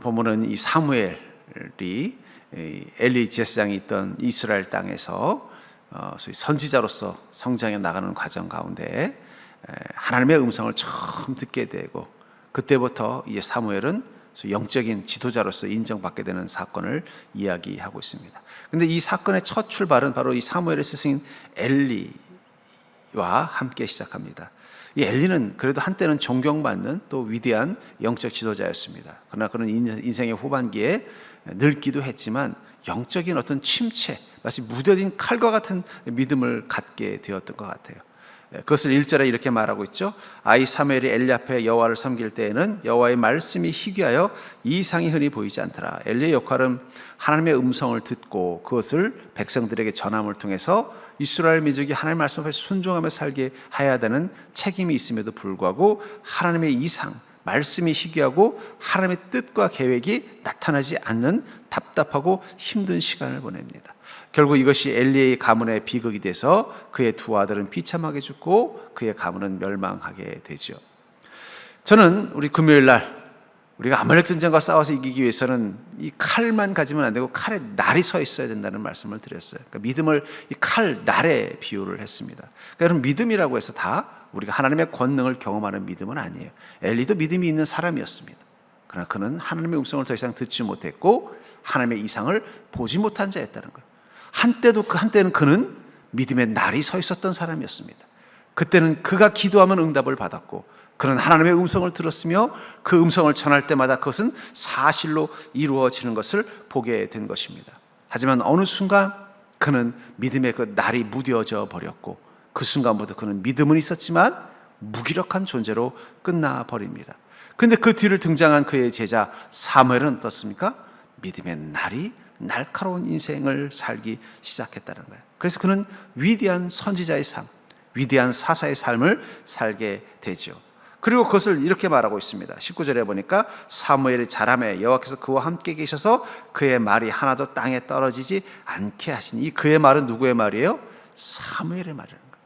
보면은 이 사무엘이 엘리 제사장이 있던 이스라엘 땅에서 소위 선지자로서 성장해 나가는 과정 가운데 하나님의 음성을 처음 듣게 되고, 그때부터 이 사무엘은 영적인 지도자로서 인정받게 되는 사건을 이야기하고 있습니다. 근데 이 사건의 첫 출발은 바로 이 사무엘의 스승인 엘리와 함께 시작합니다. 이 엘리는 그래도 한때는 존경받는 또 위대한 영적 지도자였습니다. 그러나 그는 인생의 후반기에 늙기도 했지만 영적인 어떤 침체, 마치 무뎌진 칼과 같은 믿음을 갖게 되었던 것 같아요. 그것을 1절에 이렇게 말하고 있죠. 아이 사무엘이 엘리 앞에 여호와를 섬길 때에는 여호와의 말씀이 희귀하여 이상이 흔히 보이지 않더라. 엘리의 역할은 하나님의 음성을 듣고 그것을 백성들에게 전함을 통해서 이스라엘 민족이 하나님의 말씀 앞에 순종하며 살게 해야 되는 책임이 있음에도 불구하고 하나님의 이상, 말씀이 희귀하고 하나님의 뜻과 계획이 나타나지 않는 답답하고 힘든 시간을 보냅니다. 결국 이것이 엘리의 가문의 비극이 돼서 그의 두 아들은 비참하게 죽고 그의 가문은 멸망하게 되죠. 저는 우리 금요일 날 우리가 아말렉 전쟁과 싸워서 이기기 위해서는 이 칼만 가지면 안 되고 칼에 날이 서 있어야 된다는 말씀을 드렸어요. 그러니까 믿음을 이 칼 날에 비유를 했습니다. 그러니까 믿음이라고 해서 다 우리가 하나님의 권능을 경험하는 믿음은 아니에요. 엘리도 믿음이 있는 사람이었습니다. 그러나 그는 하나님의 음성을 더 이상 듣지 못했고 하나님의 이상을 보지 못한 자였다는 거예요. 한때는 그는 믿음의 날이 서 있었던 사람이었습니다. 그때는 그가 기도하면 응답을 받았고 그는 하나님의 음성을 들었으며 그 음성을 전할 때마다 그것은 사실로 이루어지는 것을 보게 된 것입니다. 하지만 어느 순간 그는 믿음의 그 날이 무뎌져 버렸고 그 순간부터 그는 믿음은 있었지만 무기력한 존재로 끝나버립니다. 그런데 그 뒤를 등장한 그의 제자 사무엘은 어떻습니까? 믿음의 날이 날카로운 인생을 살기 시작했다는 거예요. 그래서 그는 위대한 선지자의 삶, 위대한 사사의 삶을 살게 되죠. 그리고 그것을 이렇게 말하고 있습니다. 19절에 보니까 사무엘이 자라매 여호와께서 그와 함께 계셔서 그의 말이 하나도 땅에 떨어지지 않게 하시니, 이 그의 말은 누구의 말이에요? 사무엘의 말이라는 거예요.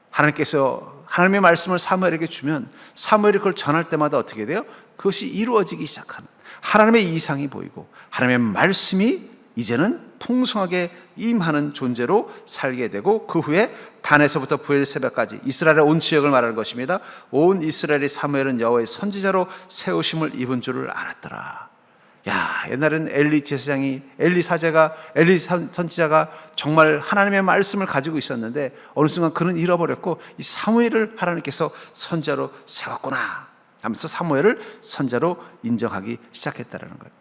하나님께서 하나님의 말씀을 사무엘에게 주면 사무엘이 그걸 전할 때마다 어떻게 돼요? 그것이 이루어지기 시작하는, 하나님의 이상이 보이고 하나님의 말씀이 이제는 풍성하게 임하는 존재로 살게 되고, 그 후에 단에서부터 브엘세바까지 이스라엘의 온 지역을 말하는 것입니다. 온 이스라엘의 사무엘은 여호와의 선지자로 세우심을 입은 줄을 알았더라. 야, 옛날에는 엘리 제사장이, 엘리 선지자가 정말 하나님의 말씀을 가지고 있었는데 어느 순간 그는 잃어버렸고 이 사무엘을 하나님께서 선지자로 세웠구나 하면서 사무엘을 선지자로 인정하기 시작했다는 거예요.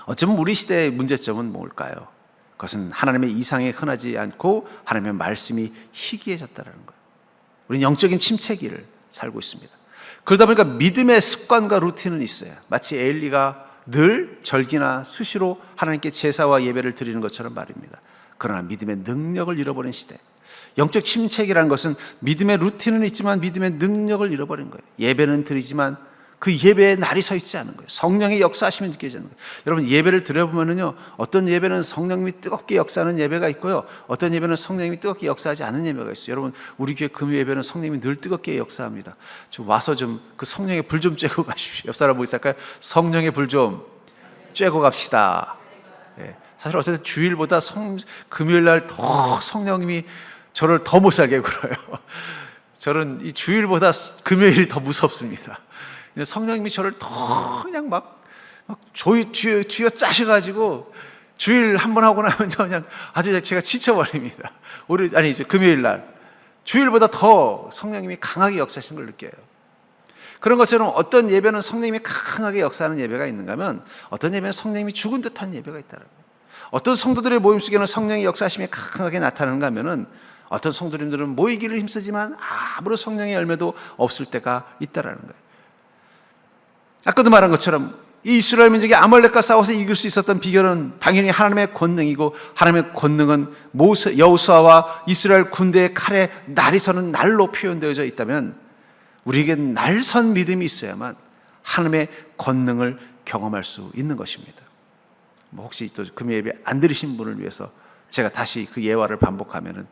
어쩌면 우리 시대의 문제점은 뭘까요? 그것은 하나님의 이상에 흔하지 않고 하나님의 말씀이 희귀해졌다는 거예요. 우리는 영적인 침체기를 살고 있습니다. 그러다 보니까 믿음의 습관과 루틴은 있어요. 마치 엘리가 늘 절기나 수시로 하나님께 제사와 예배를 드리는 것처럼 말입니다. 그러나 믿음의 능력을 잃어버린 시대. 영적 침체기라는 것은 믿음의 루틴은 있지만 믿음의 능력을 잃어버린 거예요. 예배는 드리지만 그 예배에 날이 서 있지 않은 거예요. 성령의 역사하심이 느껴지는 거예요. 여러분, 예배를 드려보면요, 어떤 예배는 성령님이 뜨겁게 역사하는 예배가 있고요, 어떤 예배는 성령님이 뜨겁게 역사하지 않는 예배가 있어요. 여러분, 우리 교회 금요 예배는 성령님이 늘 뜨겁게 역사합니다. 좀 와서 좀 그 성령의 불 좀 쬐고 가십시오. 옆 사람 뭐 있을까요? 성령의 불 좀 쬐고 갑시다. 네. 사실 어쨌든 주일보다 금요일 날 더 성령님이 저를 더 못 살게 굴어요. 저는 이 주일보다 금요일이 더 무섭습니다. 성령님이 저를 더 그냥 막 쥐어 짜셔가지고 주일 한 번 하고 나면 그냥 아주 제가 지쳐버립니다. 이제 금요일 날 주일보다 더 성령님이 강하게 역사하시는 걸 느껴요. 그런 것처럼 어떤 예배는 성령님이 강하게 역사하는 예배가 있는가 하면 어떤 예배는 성령님이 죽은 듯한 예배가 있다는 거예요. 어떤 성도들의 모임 속에는 성령의 역사하심이 강하게 나타나는가 하면은 어떤 성도님들은 모이기를 힘쓰지만 아무런 성령의 열매도 없을 때가 있다는 거예요. 아까도 말한 것처럼 이 이스라엘 민족이 아말렉과 싸워서 이길 수 있었던 비결은 당연히 하나님의 권능이고, 하나님의 권능은 여호수아와 이스라엘 군대의 칼에 날이 서는 날로 표현되어져 있다면 우리에게 날선 믿음이 있어야만 하나님의 권능을 경험할 수 있는 것입니다. 혹시 또 금요 예배 안 들으신 분을 위해서 제가 다시 그 예화를 반복하면은,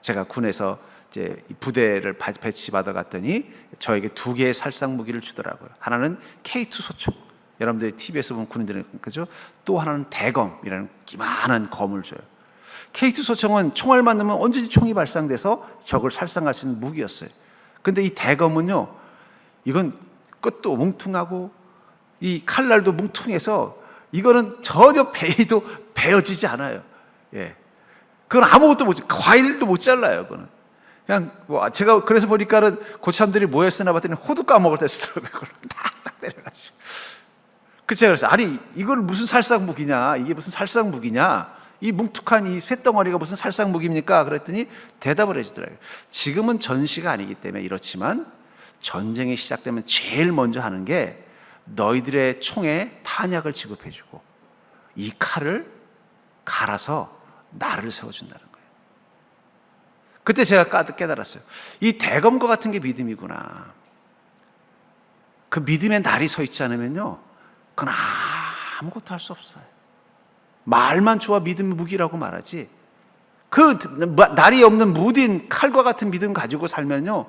제가 군에서 이제 부대를 배치받아 갔더니 저에게 2개의 살상 무기를 주더라고요. 하나는 K2 소총, 여러분들이 TV에서 보면 군인들은 그죠? 또 하나는 대검이라는 기만한 검을 줘요. K2 소총은 총알 맞으면 언제든지 총이 발상돼서 적을 살상할 수 있는 무기였어요. 근데 이 대검은요, 이건 끝도 뭉퉁하고 이 칼날도 뭉퉁해서 이거는 전혀 베이도 베어지지 않아요. 예. 그건 아무것도 못, 과일도 못 잘라요, 그거는. 그냥, 제가 그래서 보니까는 고참들이 뭐 했으나 봤더니 호두 까먹을 때 쓰더라고요. 그걸 딱딱 때려가지고. 제가 그래서, 아니, 이걸 무슨 살상 무기냐? 이게 무슨 살상 무기냐? 이 뭉툭한 이 쇳덩어리가 무슨 살상 무기입니까? 그랬더니 대답을 해주더라고요. 지금은 전시가 아니기 때문에 이렇지만 전쟁이 시작되면 제일 먼저 하는 게 너희들의 총에 탄약을 지급해주고 이 칼을 갈아서 나를 세워준다는 거예요. 그때 제가 깨달았어요. 이 대검과 같은 게 믿음이구나. 그 믿음의 날이 서 있지 않으면요, 그건 아무것도 할 수 없어요. 말만 좋아 믿음의 무기라고 말하지, 그 날이 없는 무딘 칼과 같은 믿음 가지고 살면요,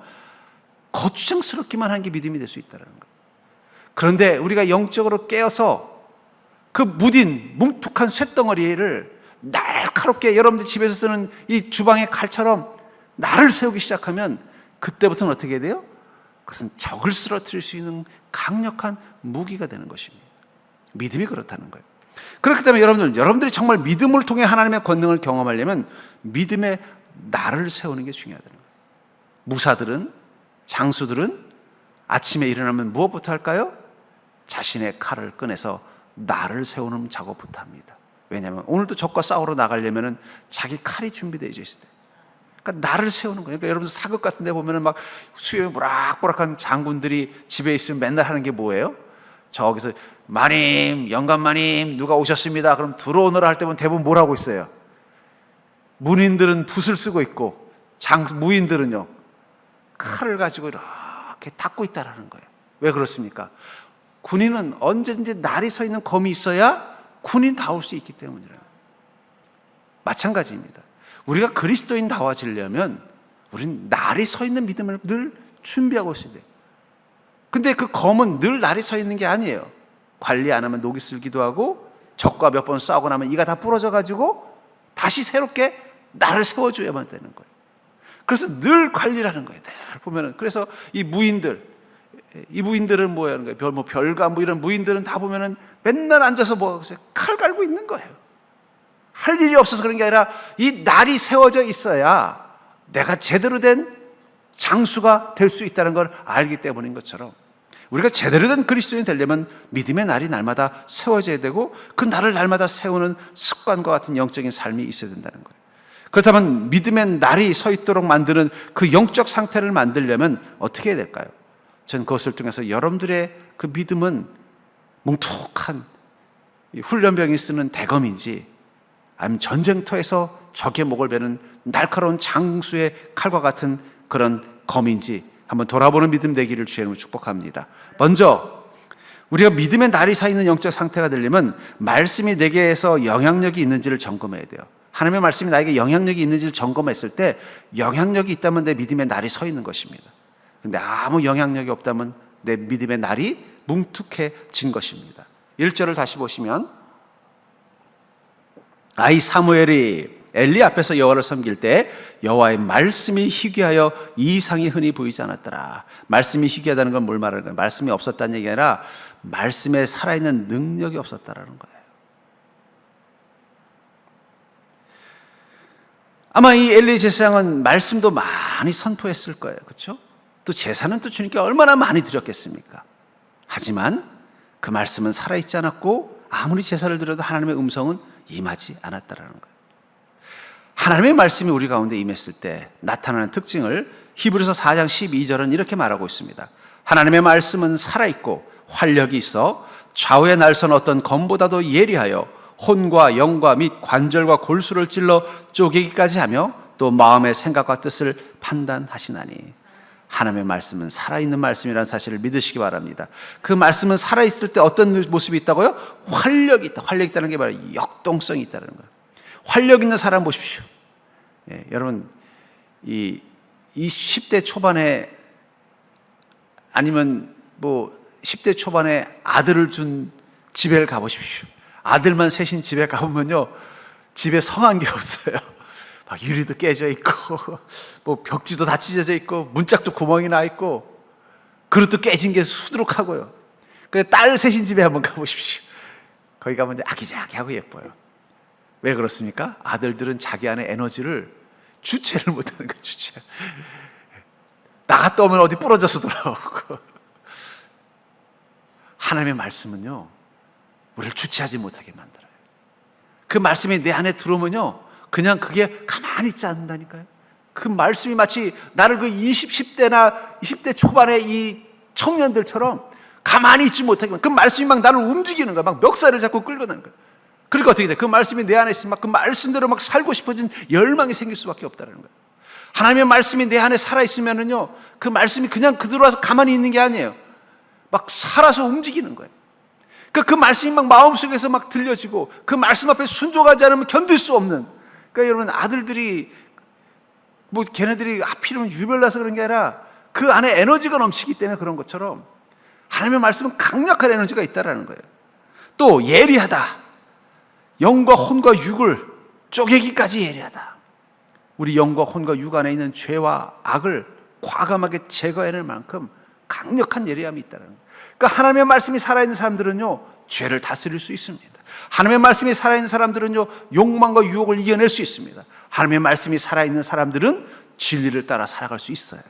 거추장스럽기만 한 게 믿음이 될 수 있다는 거예요. 그런데 우리가 영적으로 깨어서 그 무딘 뭉툭한 쇳덩어리를 날카롭게 여러분들 집에서 쓰는 이 주방의 칼처럼 나를 세우기 시작하면 그때부터는 어떻게 돼요? 그것은 적을 쓰러뜨릴 수 있는 강력한 무기가 되는 것입니다. 믿음이 그렇다는 거예요. 그렇기 때문에 여러분들이 정말 믿음을 통해 하나님의 권능을 경험하려면 믿음의 나를 세우는 게 중요하다는 거예요. 무사들은, 장수들은 아침에 일어나면 무엇부터 할까요? 자신의 칼을 꺼내서 나를 세우는 작업부터 합니다. 왜냐하면 오늘도 적과 싸우러 나가려면 자기 칼이 준비되어 있어야 돼요. 그러니까 나를 세우는 거예요. 그러니까 여러분 사극 같은 데 보면은 막 수염이 무락무락한 장군들이 집에 있으면 맨날 하는 게 뭐예요? 저기서 마님, 영감마님 누가 오셨습니다. 그럼 들어오너라 할 때 보면 대부분 뭐라고 있어요? 문인들은 붓을 쓰고 있고 무인들은요, 칼을 가지고 이렇게 닦고 있다라는 거예요. 왜 그렇습니까? 군인은 언제든지 날이 서 있는 검이 있어야 군인다울 수 있기 때문이에요. 마찬가지입니다. 우리가 그리스도인다워지려면 우리는 날이 서 있는 믿음을 늘 준비하고 있어야 돼요. 근데 그 검은 늘 날이 서 있는 게 아니에요. 관리 안 하면 녹이 슬기도 하고 적과 몇 번 싸우고 나면 이가 다 부러져 가지고 다시 새롭게 나를 세워줘야만 되는 거예요. 그래서 늘 관리를 하는 거예요. 늘 보면은. 그래서 이 무인들은 뭐야 하는 거예요? 별가 이런 무인들은 다 보면은 맨날 앉아서 칼 갈고 있는 거예요. 할 일이 없어서 그런 게 아니라 이 날이 세워져 있어야 내가 제대로 된 장수가 될 수 있다는 걸 알기 때문인 것처럼 우리가 제대로 된 그리스도인이 되려면 믿음의 날이 날마다 세워져야 되고 그 날을 날마다 세우는 습관과 같은 영적인 삶이 있어야 된다는 거예요. 그렇다면 믿음의 날이 서 있도록 만드는 그 영적 상태를 만들려면 어떻게 해야 될까요? 저는 그것을 통해서 여러분들의 그 믿음은 뭉툭한 훈련병이 쓰는 대검인지 아니면 전쟁터에서 적의 목을 베는 날카로운 장수의 칼과 같은 그런 검인지 한번 돌아보는 믿음 되기를 주의 이름으로 축복합니다. 먼저 우리가 믿음의 날이 서 있는 영적 상태가 되려면 말씀이 내게서 영향력이 있는지를 점검해야 돼요. 하나님의 말씀이 나에게 영향력이 있는지를 점검했을 때 영향력이 있다면 내 믿음의 날이 서 있는 것입니다. 근데 아무 영향력이 없다면 내 믿음의 날이 뭉툭해진 것입니다. 1절을 다시 보시면 아이 사무엘이 엘리 앞에서 여호와를 섬길 때 여호와의 말씀이 희귀하여 이상이 흔히 보이지 않았더라. 말씀이 희귀하다는 건 뭘 말하는 거예요? 말씀이 없었다는 얘기가 아니라 말씀에 살아있는 능력이 없었다라는 거예요. 아마 이 엘리 제사장은 말씀도 많이 선포했을 거예요. 그렇죠? 또 제사는 또 주님께 얼마나 많이 드렸겠습니까? 하지만 그 말씀은 살아있지 않았고 아무리 제사를 드려도 하나님의 음성은 임하지 않았다라는 거예요. 하나님의 말씀이 우리 가운데 임했을 때 나타나는 특징을 히브리서 4장 12절은 이렇게 말하고 있습니다. 하나님의 말씀은 살아있고 활력이 있어 좌우에 날선 어떤 검보다도 예리하여 혼과 영과 및 관절과 골수를 찔러 쪼개기까지 하며 또 마음의 생각과 뜻을 판단하시나니. 하나님의 말씀은 살아있는 말씀이라는 사실을 믿으시기 바랍니다. 그 말씀은 살아있을 때 어떤 모습이 있다고요? 활력이 있다. 활력이 있다는 게 바로 역동성이 있다는 거예요. 활력 있는 사람 보십시오. 예, 여러분 이 10대 초반에 아니면 10대 초반에 아들을 준 집에를 가보십시오. 아들만 셋인 집에 가보면요, 집에 성한 게 없어요. 막 유리도 깨져 있고, 뭐 벽지도 다 찢어져 있고, 문짝도 구멍이 나 있고, 그릇도 깨진 게 수두룩하고요. 그래, 딸 셋인 집에 한번 가보십시오. 거기 가면 이제 아기자기하고 예뻐요. 왜 그렇습니까? 아들들은 자기 안에 에너지를 주체를 못하는 거예요. 주체. 나갔다 오면 어디 부러져서 돌아오고. 하나님의 말씀은요, 우리를 주체하지 못하게 만들어요. 그 말씀이 내 안에 들어오면요, 그냥 그게 가만히 있지 않는다니까요. 그 말씀이 마치 나를 그 10대나 20대 초반의 이 청년들처럼 가만히 있지 못하게, 그 말씀이 막 나를 움직이는 거야. 막 멱살을 잡고 끌고 가는 거야. 그러니까 어떻게 돼? 그 말씀이 내 안에 있으면 막 그 말씀대로 막 살고 싶어진 열망이 생길 수밖에 없다는 거예요. 하나님의 말씀이 내 안에 살아있으면은요, 그 말씀이 그냥 그대로 와서 가만히 있는 게 아니에요. 막 살아서 움직이는 거예요. 그 말씀이 막 마음속에서 막 들려지고, 그 말씀 앞에 순종하지 않으면 견딜 수 없는. 그러니까 여러분, 아들들이 뭐 걔네들이 하필이면 유별나서 그런 게 아니라 그 안에 에너지가 넘치기 때문에 그런 것처럼 하나님의 말씀은 강력한 에너지가 있다라는 거예요. 또 예리하다. 영과 혼과 육을 쪼개기까지 예리하다. 우리 영과 혼과 육 안에 있는 죄와 악을 과감하게 제거해낼 만큼 강력한 예리함이 있다는 거예요. 그러니까 하나님의 말씀이 살아있는 사람들은요, 죄를 다스릴 수 있습니다. 하나님의 말씀이 살아있는 사람들은요, 욕망과 유혹을 이겨낼 수 있습니다. 하나님의 말씀이 살아있는 사람들은 진리를 따라 살아갈 수 있어요.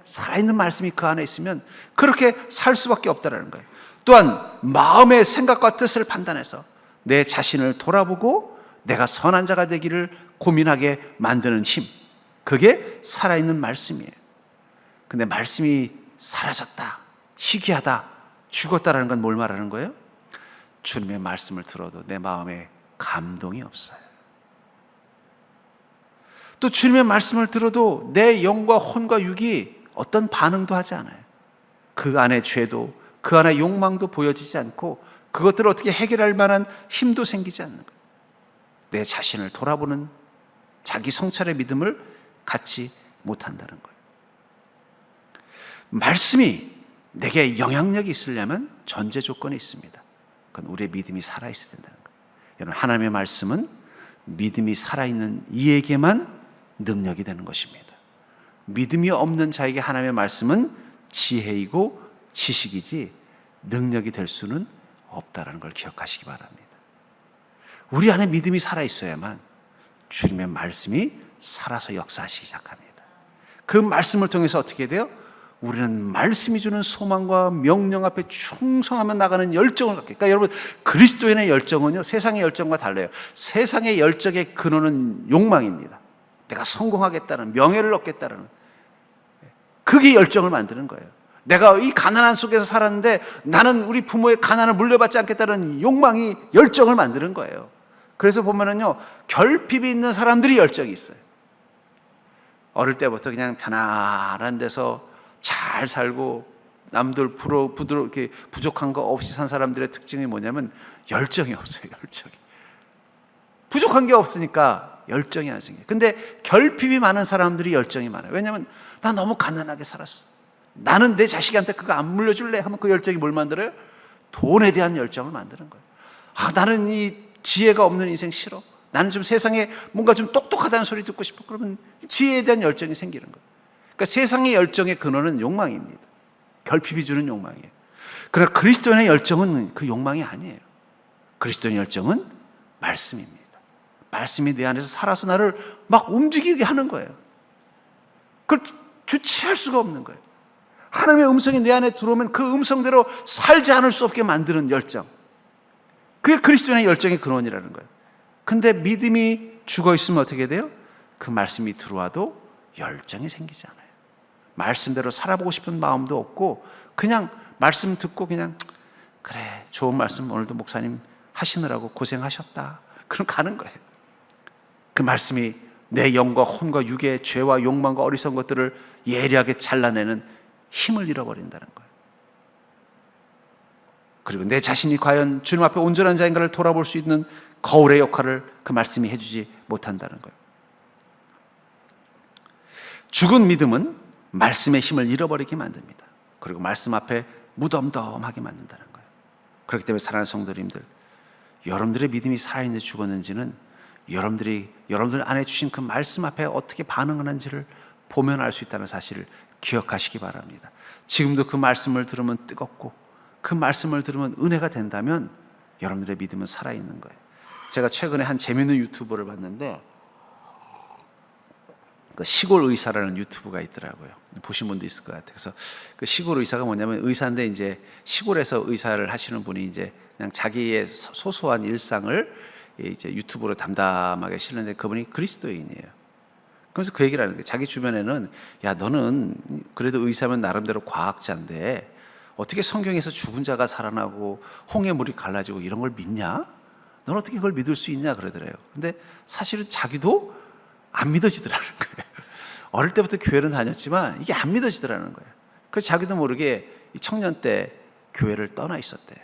살아있는 말씀이 그 안에 있으면 그렇게 살 수밖에 없다는 거예요. 또한 마음의 생각과 뜻을 판단해서 내 자신을 돌아보고 내가 선한 자가 되기를 고민하게 만드는 힘, 그게 살아있는 말씀이에요. 근데 말씀이 사라졌다, 희귀하다, 죽었다라는 건 뭘 말하는 거예요? 주님의 말씀을 들어도 내 마음에 감동이 없어요. 또 주님의 말씀을 들어도 내 영과 혼과 육이 어떤 반응도 하지 않아요. 그 안에 죄도, 그 안에 욕망도 보여지지 않고, 그것들을 어떻게 해결할 만한 힘도 생기지 않는 거예요. 내 자신을 돌아보는 자기 성찰의 믿음을 갖지 못한다는 거예요. 말씀이 내게 영향력이 있으려면 전제 조건이 있습니다. 그건 우리의 믿음이 살아있어야 된다는 거예요. 여러분, 하나님의 말씀은 믿음이 살아있는 이에게만 능력이 되는 것입니다. 믿음이 없는 자에게 하나님의 말씀은 지혜이고 지식이지 능력이 될 수는 없다는 걸 기억하시기 바랍니다. 우리 안에 믿음이 살아있어야만 주님의 말씀이 살아서 역사하시기 시작합니다. 그 말씀을 통해서 어떻게 돼요? 우리는 말씀이 주는 소망과 명령 앞에 충성하며 나가는 열정을 갖게. 그러니까 여러분, 그리스도인의 열정은요, 세상의 열정과 달라요. 세상의 열정의 근원은 욕망입니다. 내가 성공하겠다는, 명예를 얻겠다는, 그게 열정을 만드는 거예요. 내가 이 가난한 속에서 살았는데 나는 우리 부모의 가난을 물려받지 않겠다는 욕망이 열정을 만드는 거예요. 그래서 보면은요, 결핍이 있는 사람들이 열정이 있어요. 어릴 때부터 그냥 편안한 데서 잘 살고 남들 부드럽게 부족한 거 없이 산 사람들의 특징이 뭐냐면 열정이 없어요. 열정이. 부족한 게 없으니까 열정이 안 생겨요. 근데 결핍이 많은 사람들이 열정이 많아요. 왜냐하면 나 너무 가난하게 살았어. 나는 내 자식한테 그거 안 물려줄래? 하면 그 열정이 뭘 만들어요? 돈에 대한 열정을 만드는 거예요. 나는 이 지혜가 없는 인생 싫어. 나는 좀 세상에 뭔가 좀 똑똑하다는 소리 듣고 싶어. 그러면 지혜에 대한 열정이 생기는 거예요. 그러니까 세상의 열정의 근원은 욕망입니다. 결핍이 주는 욕망이에요. 그러나 그리스도인의 열정은 그 욕망이 아니에요. 그리스도인의 열정은 말씀입니다. 말씀이 내 안에서 살아서 나를 막 움직이게 하는 거예요. 그걸 주체할 수가 없는 거예요. 하나님의 음성이 내 안에 들어오면 그 음성대로 살지 않을 수 없게 만드는 열정, 그게 그리스도인의 열정의 근원이라는 거예요. 근데 믿음이 죽어 있으면 어떻게 돼요? 그 말씀이 들어와도 열정이 생기지 않아요. 말씀대로 살아보고 싶은 마음도 없고, 그냥 말씀 듣고 그냥 그래, 좋은 말씀 오늘도 목사님 하시느라고 고생하셨다, 그럼 가는 거예요. 그 말씀이 내 영과 혼과 육의 죄와 욕망과 어리석은 것들을 예리하게 잘라내는 힘을 잃어버린다는 거예요. 그리고 내 자신이 과연 주님 앞에 온전한 자인가를 돌아볼 수 있는 거울의 역할을 그 말씀이 해주지 못한다는 거예요. 죽은 믿음은 말씀의 힘을 잃어버리게 만듭니다. 그리고 말씀 앞에 무덤덤하게 만든다는 거예요. 그렇기 때문에 사랑하는 성도님들, 여러분들의 믿음이 살아있는지 죽었는지는 여러분들 안에 주신 그 말씀 앞에 어떻게 반응하는지를 보면 알 수 있다는 사실을 기억하시기 바랍니다. 지금도 그 말씀을 들으면 뜨겁고 그 말씀을 들으면 은혜가 된다면 여러분들의 믿음은 살아있는 거예요. 제가 최근에 한 재밌는 유튜버를 봤는데, 그 시골 의사라는 유튜브가 있더라고요. 보신 분도 있을 것 같아요. 그래서 그 시골 의사가 뭐냐면, 의사인데 이제 시골에서 의사를 하시는 분이 이제 그냥 자기의 소소한 일상을 이제 유튜브로 담담하게 실는데, 그분이 그리스도인이에요. 그래서 그 얘기를 하는 거예요. 자기 주변에는, 야, 너는 그래도 의사면 나름대로 과학자인데 어떻게 성경에서 죽은 자가 살아나고 홍해 물이 갈라지고 이런 걸 믿냐? 넌 어떻게 그걸 믿을 수 있냐? 그러더래요. 근데 사실은 자기도 안 믿어지더라는 거예요. 어릴 때부터 교회는 다녔지만 이게 안 믿어지더라는 거예요. 그래서 자기도 모르게 이 청년 때 교회를 떠나 있었대요.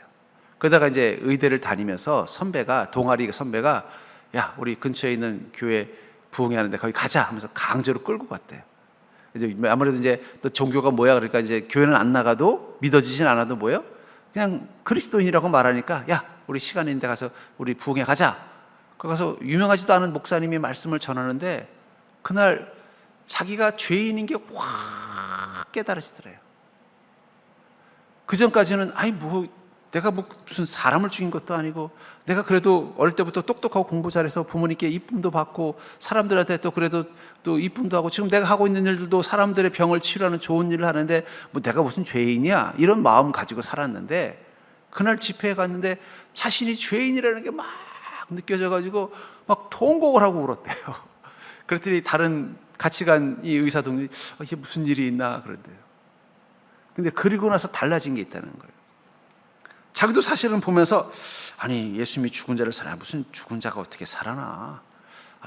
그러다가 이제 의대를 다니면서 동아리 선배가, 야, 우리 근처에 있는 교회 부흥회 하는데 거기 가자 하면서 강제로 끌고 갔대요. 이제 아무래도 이제 또 종교가 뭐야 그러니까 이제 교회는 안 나가도 믿어지진 않아도 뭐예요? 그냥 그리스도인이라고 말하니까, 야, 우리 시간 있는데 가서 우리 부흥회 가자. 거기 가서 유명하지도 않은 목사님이 말씀을 전하는데 그날 자기가 죄인인 게 확 깨달아지더래요. 그 전까지는 내가 무슨 사람을 죽인 것도 아니고, 내가 그래도 어릴 때부터 똑똑하고 공부 잘해서 부모님께 이쁨도 받고 사람들한테 또 그래도 또 이쁨도 하고, 지금 내가 하고 있는 일들도 사람들의 병을 치료하는 좋은 일을 하는데 뭐 내가 무슨 죄인이야, 이런 마음 가지고 살았는데, 그날 집회에 갔는데 자신이 죄인이라는 게 막 느껴져가지고 막 통곡을 하고 울었대요. 그랬더니 다른 같이 간 이 의사 동료이, 이게 무슨 일이 있나 그런대요. 근데 그리고 나서 달라진 게 있다는 거예요. 자기도 사실은 보면서, 아니, 예수님이 죽은 자를 무슨 죽은 자가 어떻게 살아나?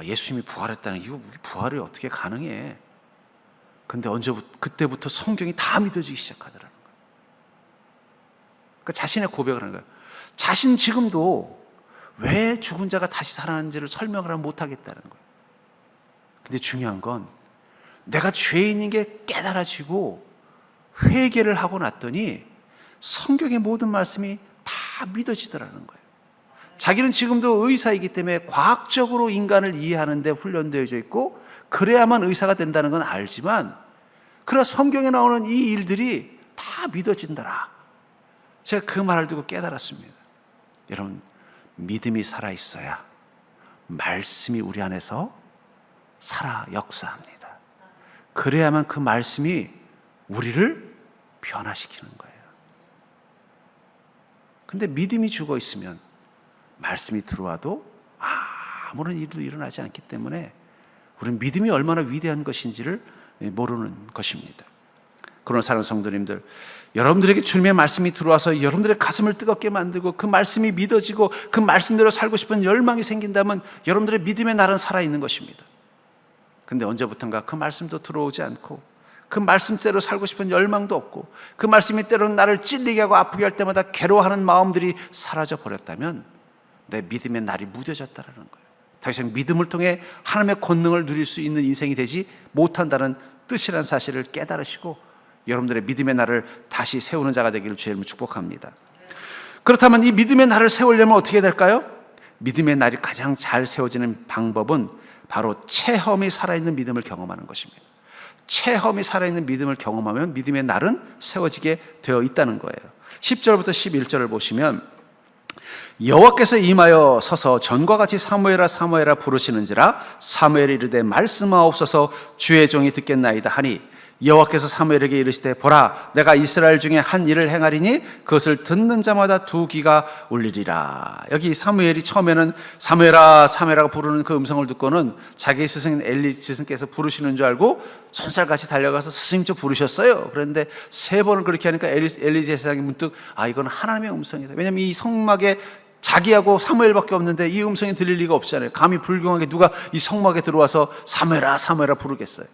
예수님이 부활했다는, 이거 부활이 어떻게 가능해? 근데 그때부터 성경이 다 믿어지기 시작하더라는 거예요. 그러니까 자신의 고백을 하는 거예요. 자신 지금도 왜 죽은 자가 다시 살아나는지를 설명을 못하겠다는 거예요. 근데 중요한 건, 내가 죄인인 게 깨달아지고 회개를 하고 났더니 성경의 모든 말씀이 다 믿어지더라는 거예요. 자기는 지금도 의사이기 때문에 과학적으로 인간을 이해하는 데 훈련되어져 있고 그래야만 의사가 된다는 건 알지만, 그러나 성경에 나오는 이 일들이 다 믿어진다라. 제가 그 말을 듣고 깨달았습니다. 여러분, 믿음이 살아있어야 말씀이 우리 안에서 살아 역사합니다. 그래야만 그 말씀이 우리를 변화시키는 거예요. 근데 믿음이 죽어 있으면 말씀이 들어와도 아무런 일도 일어나지 않기 때문에 우리는 믿음이 얼마나 위대한 것인지를 모르는 것입니다. 그러나 사랑하는 성도님들, 여러분들에게 주님의 말씀이 들어와서 여러분들의 가슴을 뜨겁게 만들고 그 말씀이 믿어지고 그 말씀대로 살고 싶은 열망이 생긴다면 여러분들의 믿음의 날은 살아있는 것입니다. 근데 언제부턴가 그 말씀도 들어오지 않고 그 말씀대로 살고 싶은 열망도 없고 그 말씀이 때로는 나를 찔리게 하고 아프게 할 때마다 괴로워하는 마음들이 사라져 버렸다면 내 믿음의 날이 무뎌졌다는 거예요. 더 이상 믿음을 통해 하나님의 권능을 누릴 수 있는 인생이 되지 못한다는 뜻이라는 사실을 깨달으시고 여러분들의 믿음의 날을 다시 세우는 자가 되기를 주의 이름으로 축복합니다. 그렇다면 이 믿음의 날을 세우려면 어떻게 될까요? 믿음의 날이 가장 잘 세워지는 방법은 바로 체험이 살아있는 믿음을 경험하는 것입니다. 체험이 살아있는 믿음을 경험하면 믿음의 날은 세워지게 되어 있다는 거예요. 10절부터 11절을 보시면, 여호와께서 임하여 서서 전과 같이 사무엘아 사무엘아 부르시는지라 사무엘이 이르되 말씀하옵소서 주의 종이 듣겠나이다 하니, 여호와께서 사무엘에게 이르시되 보라, 내가 이스라엘 중에 한 일을 행하리니 그것을 듣는 자마다 두 귀가 울리리라. 여기 사무엘이 처음에는 사무엘아 사무엘아 부르는 그 음성을 듣고는 자기 스승인 엘리 스승께서 부르시는 줄 알고 손살같이 달려가서 스승님 저 부르셨어요. 그런데 세 번을 그렇게 하니까 엘리 제사장이 문득 이건 하나님의 음성이다. 왜냐하면 이 성막에 자기하고 사무엘밖에 없는데 이 음성이 들릴 리가 없잖아요. 감히 불경하게 누가 이 성막에 들어와서 사무엘아 사무엘아 부르겠어요.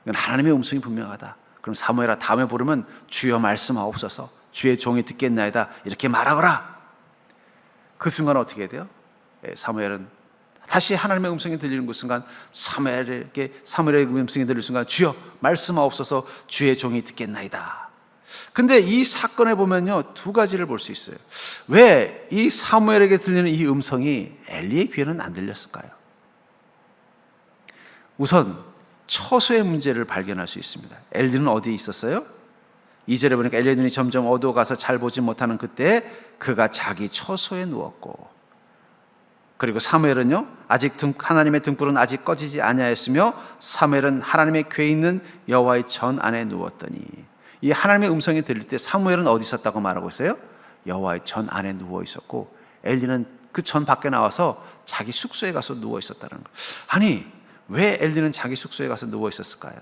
이건 하나님의 음성이 분명하다. 그럼 사무엘아 다음에 부르면 주여 말씀하옵소서 주의 종이 듣겠나이다 이렇게 말하거라. 그 순간 어떻게 돼요? 사무엘은 다시 하나님의 음성이 들리는 그 순간 사무엘의 음성이 들릴 순간 주여 말씀하옵소서 주의 종이 듣겠나이다. 근데 이 사건에 보면요, 두 가지를 볼 수 있어요. 왜 이 사무엘에게 들리는 이 음성이 엘리의 귀에는 안 들렸을까요? 우선 처소의 문제를 발견할 수 있습니다. 엘리는 어디에 있었어요? 2절에 보니까 엘리의 눈이 점점 어두워가서 잘 보지 못하는 그때 그가 자기 처소에 누웠고, 그리고 사무엘은요, 아직 하나님의 등불은 아직 꺼지지 아니하였으며 사무엘은 하나님의 궤에 있는 여호와의 전 안에 누웠더니, 이 하나님의 음성이 들릴 때 사무엘은 어디 있었다고 말하고 있어요? 여호와의 전 안에 누워 있었고, 엘리는 그 전 밖에 나와서 자기 숙소에 가서 누워 있었다는 거예요. 아니, 왜 엘리는 자기 숙소에 가서 누워 있었을까요?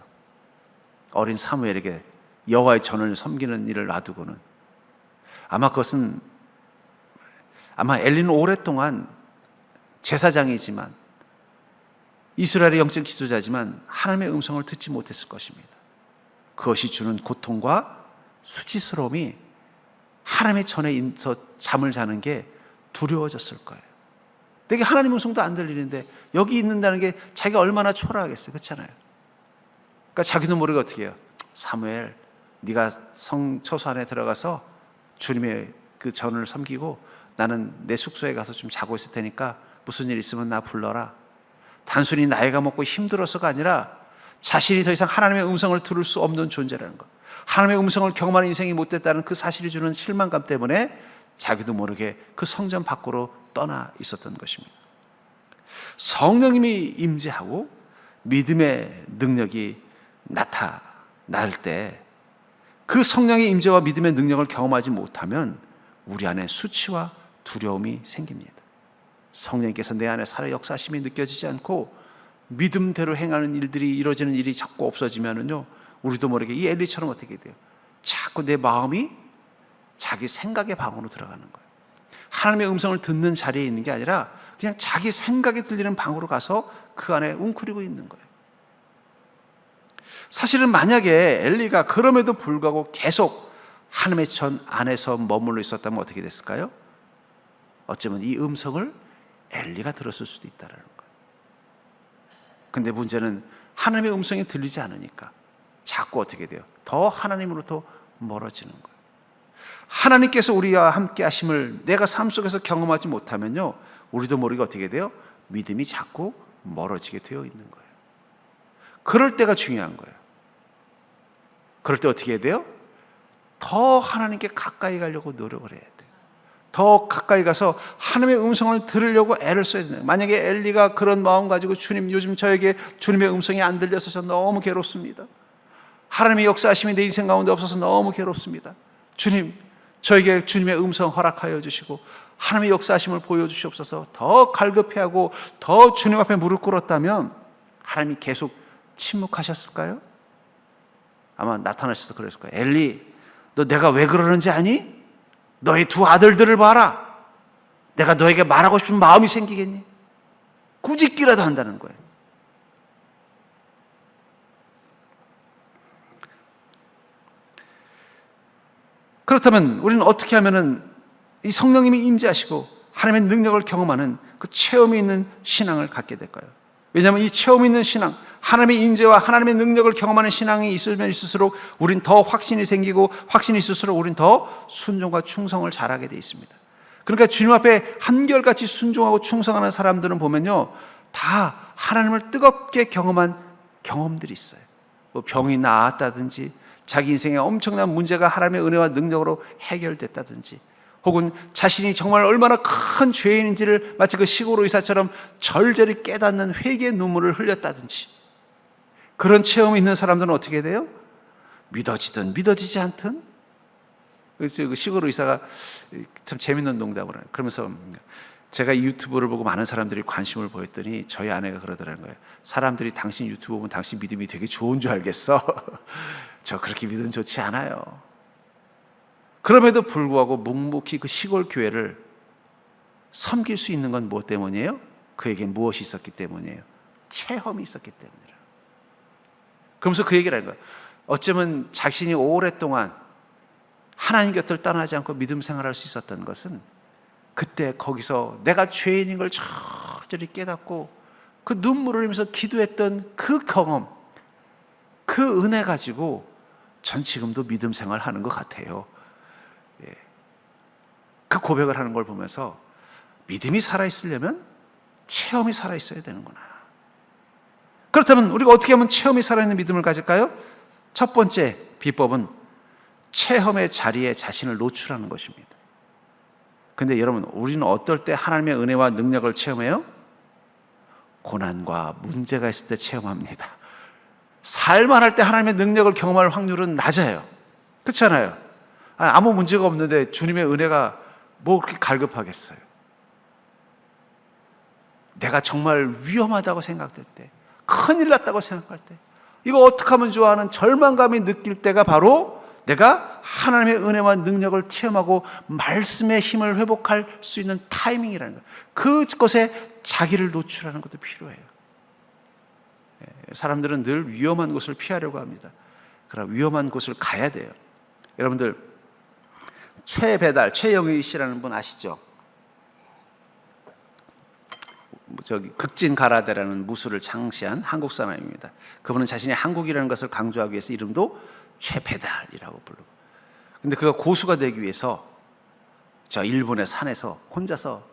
어린 사무엘에게 여호와의 전을 섬기는 일을 놔두고는. 아마 엘리는 오랫동안 제사장이지만, 이스라엘의 영적 지도자지만 하나님의 음성을 듣지 못했을 것입니다. 그것이 주는 고통과 수치스러움이 하나님의 전에 있어 잠을 자는 게 두려워졌을 거예요. 내게 하나님의 음성도 안 들리는데 여기 있는다는 게 자기가 얼마나 초라하겠어요. 그렇잖아요. 그러니까 자기도 모르게 어떻게 해요? 사무엘, 네가 처소 안에 들어가서 주님의 그 전을 섬기고 나는 내 숙소에 가서 좀 자고 있을 테니까 무슨 일 있으면 나 불러라. 단순히 나이가 먹고 힘들어서가 아니라 자신이 더 이상 하나님의 음성을 들을 수 없는 존재라는 것, 하나님의 음성을 경험하는 인생이 못됐다는 그 사실이 주는 실망감 때문에 자기도 모르게 그 성전 밖으로 떠나 있었던 것입니다. 성령님이 임재하고 믿음의 능력이 나타날 때 그 성령의 임재와 믿음의 능력을 경험하지 못하면 우리 안에 수치와 두려움이 생깁니다. 성령님께서 내 안에 살아 역사하심이 느껴지지 않고 믿음대로 행하는 일들이 이루어지는 일이 자꾸 없어지면은요, 우리도 모르게 이 엘리처럼 어떻게 돼요? 자꾸 내 마음이 자기 생각의 방으로 들어가는 거예요. 하나님의 음성을 듣는 자리에 있는 게 아니라 그냥 자기 생각이 들리는 방으로 가서 그 안에 웅크리고 있는 거예요. 사실은 만약에 엘리가 그럼에도 불구하고 계속 하나님의 전 안에서 머물러 있었다면 어떻게 됐을까요? 어쩌면 이 음성을 엘리가 들었을 수도 있다는 거예요. 근데 문제는 하나님의 음성이 들리지 않으니까 자꾸 어떻게 돼요? 더 하나님으로부터 멀어지는 거예요. 하나님께서 우리와 함께 하심을 내가 삶 속에서 경험하지 못하면요, 우리도 모르게 어떻게 돼요? 믿음이 자꾸 멀어지게 되어 있는 거예요. 그럴 때가 중요한 거예요. 그럴 때 어떻게 해야 돼요? 더 하나님께 가까이 가려고 노력을 해야 돼요. 더 가까이 가서 하나님의 음성을 들으려고 애를 써야 돼요. 만약에 엘리가 그런 마음 가지고 주님, 요즘 저에게 주님의 음성이 안 들려서 저 너무 괴롭습니다. 하나님의 역사하심이 내 인생 가운데 없어서 너무 괴롭습니다. 주님, 저에게 주님의 음성 허락하여 주시고 하나님의 역사하심을 보여주시옵소서. 더 갈급해하고 더 주님 앞에 무릎 꿇었다면 하나님이 계속 침묵하셨을까요? 아마 나타나셔서 그랬을 거예요. 엘리, 너 내가 왜 그러는지 아니? 너희 두 아들들을 봐라. 내가 너에게 말하고 싶은 마음이 생기겠니? 꾸짖기라도 한다는 거예요. 그렇다면 우리는 어떻게 하면은 이 성령님이 임재하시고 하나님의 능력을 경험하는 그 체험이 있는 신앙을 갖게 될까요? 왜냐하면 이 체험이 있는 신앙, 하나님의 임재와 하나님의 능력을 경험하는 신앙이 있으면 있을수록 우린 더 확신이 생기고, 확신이 있을수록 우린 더 순종과 충성을 잘하게 돼 있습니다. 그러니까 주님 앞에 한결같이 순종하고 충성하는 사람들은 보면요, 다 하나님을 뜨겁게 경험한 경험들이 있어요. 뭐 병이 나았다든지, 자기 인생에 엄청난 문제가 하나님의 은혜와 능력으로 해결됐다든지, 혹은 자신이 정말 얼마나 큰 죄인인지를 마치 그 시골 의사처럼 절절히 깨닫는 회개의 눈물을 흘렸다든지, 그런 체험이 있는 사람들은 어떻게 돼요? 믿어지든 믿어지지 않든. 그래서 그 시골 의사가 참 재밌는 농담을 해요. 그러면서 제가 이 유튜브를 보고 많은 사람들이 관심을 보였더니 저희 아내가 그러더라는 거예요. 사람들이 당신 유튜브 보면 당신 믿음이 되게 좋은 줄 알겠어. 저 그렇게 믿음 좋지 않아요. 그럼에도 불구하고 묵묵히 그 시골 교회를 섬길 수 있는 건 무엇 때문이에요? 그에게 무엇이 있었기 때문이에요? 체험이 있었기 때문이에요. 그러면서 그 얘기를 하는 거예요. 어쩌면 자신이 오랫동안 하나님 곁을 떠나지 않고 믿음 생활할 수 있었던 것은 그때 거기서 내가 죄인인 걸 절절히 깨닫고 그 눈물을 흘리면서 기도했던 그 경험, 그 은혜 가지고 전 지금도 믿음 생활 하는 것 같아요. 그 고백을 하는 걸 보면서 믿음이 살아있으려면 체험이 살아있어야 되는구나. 그렇다면 우리가 어떻게 하면 체험이 살아있는 믿음을 가질까요? 첫 번째 비법은 체험의 자리에 자신을 노출하는 것입니다. 근데 여러분, 우리는 어떨 때 하나님의 은혜와 능력을 체험해요? 고난과 문제가 있을 때 체험합니다. 살만할 때 하나님의 능력을 경험할 확률은 낮아요. 그렇지 않아요? 아무 문제가 없는데 주님의 은혜가 뭐 그렇게 갈급하겠어요? 내가 정말 위험하다고 생각될 때, 큰일 났다고 생각할 때, 이거 어떻게 하면 좋아 하는 절망감이 느낄 때가 바로 내가 하나님의 은혜와 능력을 체험하고 말씀의 힘을 회복할 수 있는 타이밍이라는 거예요. 그것에 자기를 노출하는 것도 필요해요. 사람들은 늘 위험한 곳을 피하려고 합니다. 그러나 위험한 곳을 가야 돼요. 여러분들 최배달, 최영희 씨라는 분 아시죠? 극진 가라데라는 무술을 창시한 한국 사람입니다. 그분은 자신이 한국이라는 것을 강조하기 위해서 이름도 최배달이라고 부르고, 근데 그가 고수가 되기 위해서 저 일본의 산에서 혼자서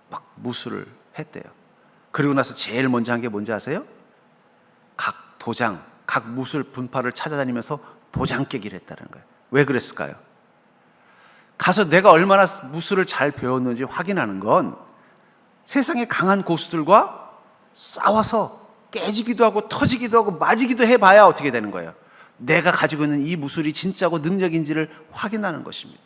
막 무술을 했대요. 그리고 나서 제일 먼저 한 게 뭔지 아세요? 각 도장, 각 무술 분파를 찾아다니면서 도장 깨기를 했다는 거예요. 왜 그랬을까요? 가서 내가 얼마나 무술을 잘 배웠는지 확인하는 건 세상에 강한 고수들과 싸워서 깨지기도 하고 터지기도 하고 맞이기도 해봐야 어떻게 되는 거예요? 내가 가지고 있는 이 무술이 진짜고 능력인지를 확인하는 것입니다.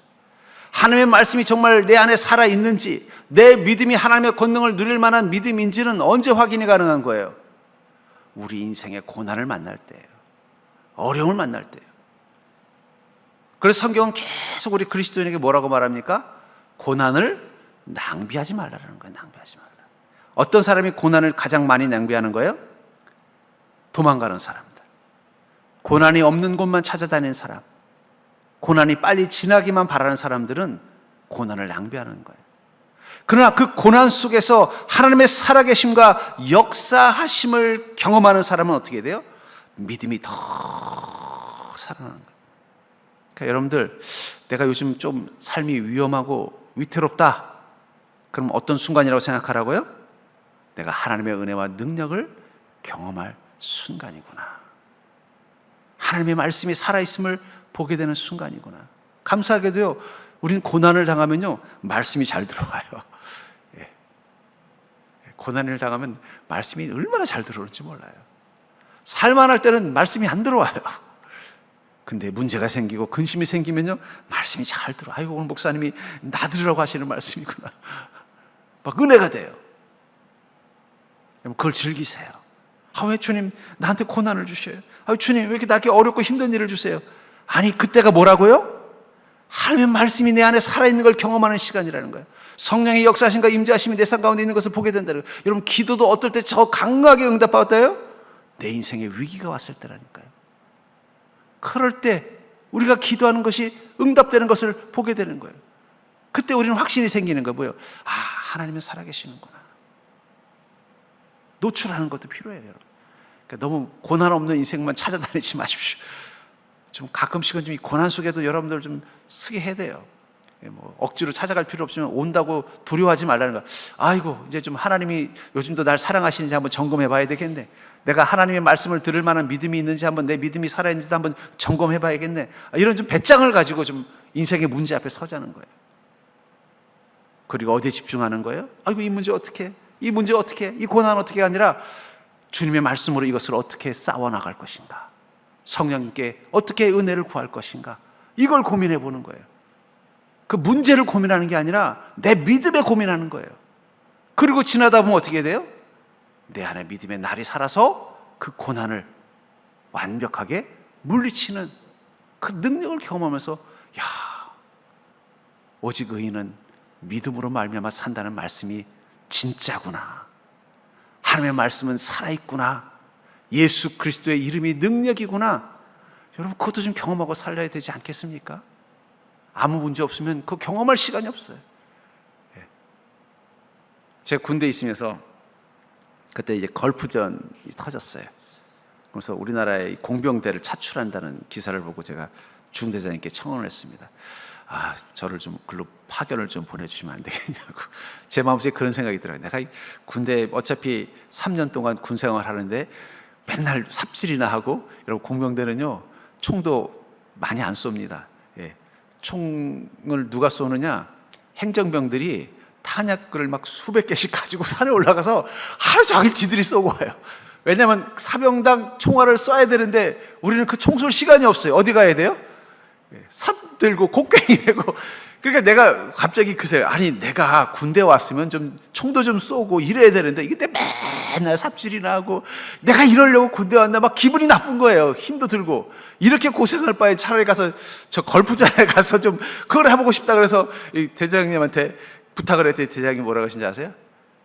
하나님의 말씀이 정말 내 안에 살아있는지, 내 믿음이 하나님의 권능을 누릴 만한 믿음인지는 언제 확인이 가능한 거예요? 우리 인생의 고난을 만날 때예요. 어려움을 만날 때예요. 그래서 성경은 계속 우리 그리스도인에게 뭐라고 말합니까? 고난을 낭비하지 말라는 거예요. 낭비하지 말라. 어떤 사람이 고난을 가장 많이 낭비하는 거예요? 도망가는 사람들, 고난이 없는 곳만 찾아다니는 사람, 고난이 빨리 지나기만 바라는 사람들은 고난을 낭비하는 거예요. 그러나 그 고난 속에서 하나님의 살아계심과 역사하심을 경험하는 사람은 어떻게 돼요? 믿음이 더 살아나는 거예요. 그러니까 여러분들, 내가 요즘 좀 삶이 위험하고 위태롭다, 그럼 어떤 순간이라고 생각하라고요? 내가 하나님의 은혜와 능력을 경험할 순간이구나. 하나님의 말씀이 살아있음을 보게 되는 순간이구나. 감사하게도요, 우린 고난을 당하면요, 말씀이 잘 들어와요. 예. 고난을 당하면 말씀이 얼마나 잘 들어오는지 몰라요. 살만할 때는 말씀이 안 들어와요. 근데 문제가 생기고 근심이 생기면요, 말씀이 잘 들어와요. 아이고, 오늘 목사님이 나 들으라고 하시는 말씀이구나. 막 은혜가 돼요. 그걸 즐기세요. 왜 주님 나한테 고난을 주셔요? 주님 왜 이렇게 나에게 어렵고 힘든 일을 주세요? 아니, 그때가 뭐라고요? 하나님의 말씀이 내 안에 살아있는 걸 경험하는 시간이라는 거예요. 성령의 역사하심과 임재하심이 내 삶 가운데 있는 것을 보게 된다는 거예요. 여러분, 기도도 어떨 때 저 강하게 응답받아요? 내 인생에 위기가 왔을 때라니까요. 그럴 때 우리가 기도하는 것이 응답되는 것을 보게 되는 거예요. 그때 우리는 확신이 생기는 거예요. 뭐예요? 하나님은 살아계시는구나. 노출하는 것도 필요해요, 여러분. 그러니까 너무 고난 없는 인생만 찾아다니지 마십시오. 좀 가끔씩은 좀 이 고난 속에도 여러분들 좀 쓰게 해야 돼요. 뭐 억지로 찾아갈 필요 없지만 온다고 두려워하지 말라는 거. 아이고, 이제 좀 하나님이 요즘도 날 사랑하시는지 한번 점검해 봐야 되겠네. 내가 하나님의 말씀을 들을 만한 믿음이 있는지 한번, 내 믿음이 살아있는지도 한번 점검해 봐야겠네. 이런 좀 배짱을 가지고 좀 인생의 문제 앞에 서자는 거예요. 그리고 어디에 집중하는 거예요? 아이고, 이 문제 어떻게 해? 이 문제 어떻게 해? 이 고난 어떻게 해? 아니라 주님의 말씀으로 이것을 어떻게 싸워나갈 것인가? 성령님께 어떻게 은혜를 구할 것인가? 이걸 고민해 보는 거예요. 그 문제를 고민하는 게 아니라 내 믿음에 고민하는 거예요. 그리고 지나다 보면 어떻게 돼요? 내 안에 믿음의 날이 살아서 그 고난을 완벽하게 물리치는 그 능력을 경험하면서, 야, 오직 의인은 믿음으로 말미암아 산다는 말씀이 진짜구나. 하나님의 말씀은 살아있구나. 예수 그리스도의 이름이 능력이구나. 여러분, 그것도 좀 경험하고 살려야 되지 않겠습니까? 아무 문제 없으면 그 경험할 시간이 없어요. 제가 군대에 있으면서 그때 이제 걸프전이 터졌어요. 그래서 우리나라의 공병대를 차출한다는 기사를 보고 제가 중대장님께 청원을 했습니다. 저를 좀 글로 파견을 좀 보내주시면 안 되겠냐고. 제 마음속에 그런 생각이 들어요. 내가 군대 어차피 3년 동안 군 생활 하는데 맨날 삽질이나 하고, 여러분 공병대는요 총도 많이 안 쏩니다. 예. 총을 누가 쏘느냐? 행정병들이 탄약을 막 수백 개씩 가지고 산에 올라가서 하루 종일 지들이 쏘고 와요. 왜냐하면 사병당 총알을 쏴야 되는데 우리는 그 총 쏠 시간이 없어요. 어디 가야 돼요? 삽 들고 곡괭이 메고. 그러니까 내가 갑자기 아니 내가 군대 왔으면 좀 총도 좀 쏘고 이래야 되는데 이게 맨날 삽질이나 하고 내가 이러려고 군대 왔나 막 기분이 나쁜 거예요. 힘도 들고 이렇게 고생할 바에 차라리 가서 저 걸프장에 가서 좀 그걸 해보고 싶다. 그래서 이 대장님한테 부탁을 했더니 대장님이 뭐라고 하신지 아세요?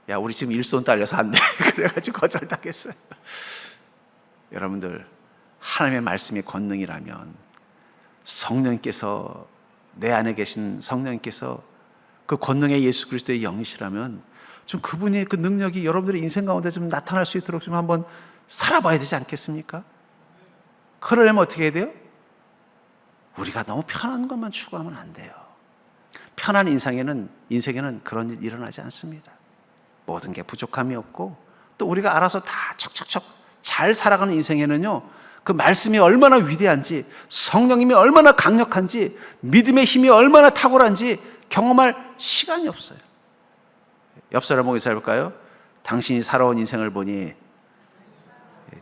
야, 우리 지금 일손 딸려서 안 돼. 그래가지고 거절당했어요. 여러분들, 하나님의 말씀이 권능이라면, 성령께서 내 안에 계신 성령께서 그 권능의 예수 그리스도의 영이시라면 좀 그분의 그 능력이 여러분들의 인생 가운데 좀 나타날 수 있도록 좀 한번 살아봐야 되지 않겠습니까? 그러려면 어떻게 해야 돼요? 우리가 너무 편한 것만 추구하면 안 돼요. 편한 인생에는 그런 일 일어나지 않습니다. 모든 게 부족함이 없고 또 우리가 알아서 다 척척척 잘 살아가는 인생에는요, 그 말씀이 얼마나 위대한지, 성령님이 얼마나 강력한지, 믿음의 힘이 얼마나 탁월한지 경험할 시간이 없어요. 옆 사람 보고 인사해볼까요? 당신이 살아온 인생을 보니